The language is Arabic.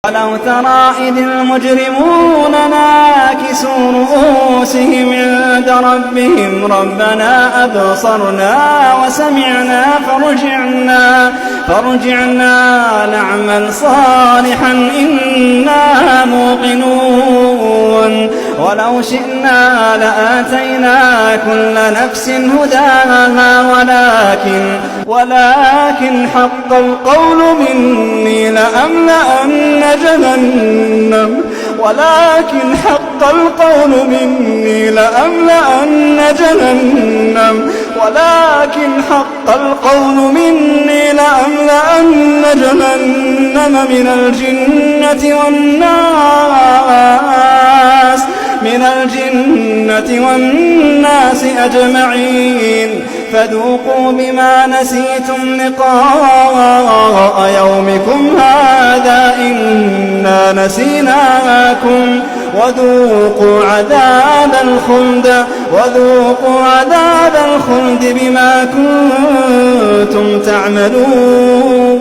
ولو ترى إذ المجرمون ناكسوا رؤوسهم عند ربهم ربنا أبصرنا وسمعنا فارجعنا نعمل صالحا إنا موقنون ولو شئنا لآتينا كل نفس هداها ولكن حق القول مني لأملأن جهنم من الجنة والناس أجمعين فذوقوا بما نسيتم لقاء يومكم هذا إنا نسيناكم وذوقوا عذاب الخلد بما كنتم تعملون.